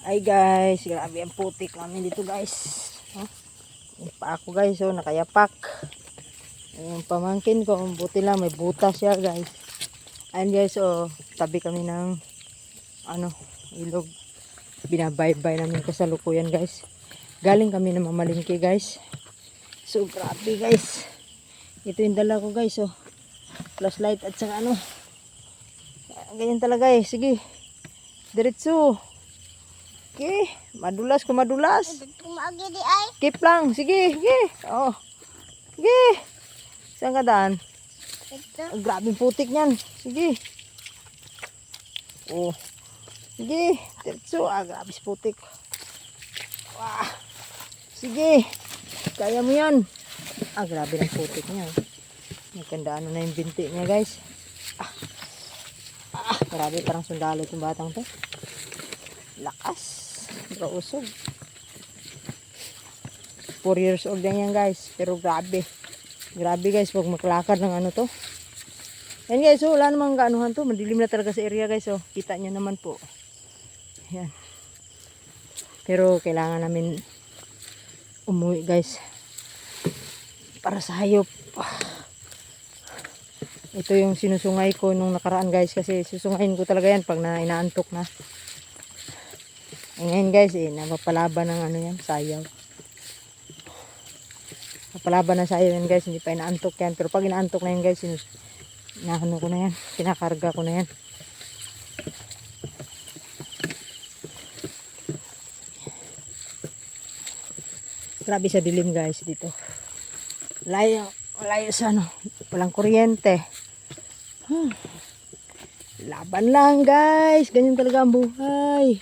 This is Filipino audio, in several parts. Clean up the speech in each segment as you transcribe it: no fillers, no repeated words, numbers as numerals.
Ay guys, grabe ang putik namin dito guys. Oh, yung pa ako guys, oh, nakayapak. Yung pamangkin ko, buti lang may butas siya guys. Ayan guys, oh, tabi kami ng ilog. Binabaybay namin kasalukuyan guys. Galing kami na mamalingki guys. So grabe guys. Ito yung dala ko guys, oh. Flashlight at saka ganyan talaga eh. Sige. Diretso. Okay, madulas ko madulas. Keep lang, sige, sige. Oh. Sige. Saan ka daan? Oh, grabe putik niyan. Sige. Oh. Sige, diretso. Grabe putik. Wah. Sige. Kaya mo 'yan. Grabe ng putik niya. Magkandaan na yung binti niya, guys. Grabe, parang sundalo itong batang to. Lakas. Usog. 4 years old lang yan guys. Pero grabe. Grabe guys. Pag maklakad ng to. Yan guys. So, wala namang kaanuhan to. Madilim na talaga sa area guys. So, kita nyo naman po. Yan. Pero kailangan namin umuwi guys. Para sa hayop. Ito yung sinusungay ko nung nakaraan guys. Kasi susungayin ko talaga yan pag inaantok na. Ngayon guys, napapalaban ng yan, sayaw. Napapalaban ng sayaw yan guys, hindi pa inaantok yan. Pero pag inaantok na yan guys, inaano ko na yan, kinakarga ko na yan. Grabe sa dilim guys dito. Layo sa walang kuryente. Laban lang guys, ganyan talaga ang buhay.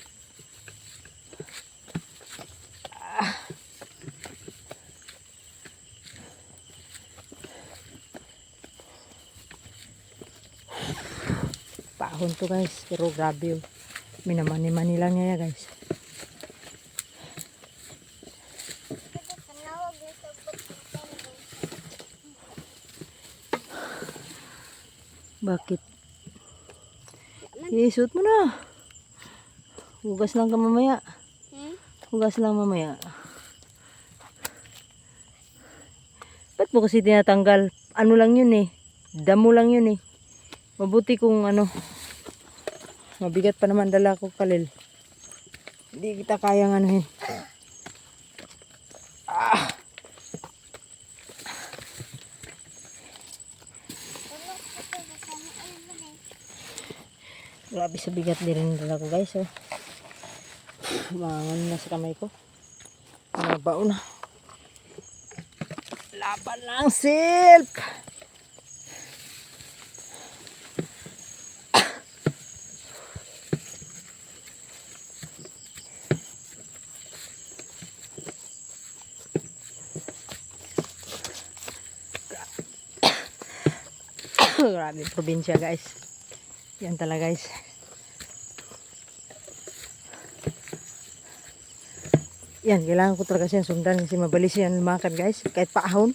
Paahon to guys, pero grabe yung minamani-mani lang niya guys. Bakit? Isuot mo na. Hugas lang ka mamaya. Hugas lang mamaya. Ba't mo kasi tinatanggal? Ano lang yun eh. Damo lang yun eh. Mabuti kung mabigat pa naman dala ko kalil. Hindi kita kayang anuhin. Grabe sa bigat din rin dala ko guys. Oh. Mangan na sa kamay ko. Nabao na. Laban lang silk. Grabe probinsya guys. Yan talaga guys. Yan, kailangan ko talaga siya sundan kasi mabilis yan lumakad guys. Kahit paahon.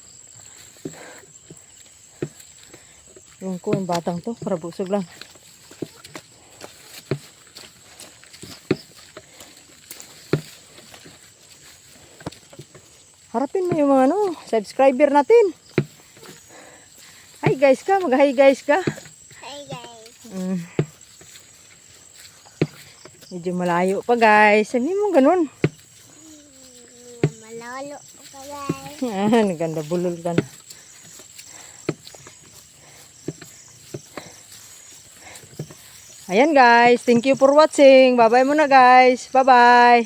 Yung ko, yung batang to, para busog lang. Harapin mo yung mga subscriber natin. Hi guys ka, mag-hi guys ka. Hi guys. Medyo malayo pa guys. Sabi mo ganun. Malalo pa guys. Naganda bulol ka na. Ayan guys, thank you for watching. Bye bye muna guys. Bye bye.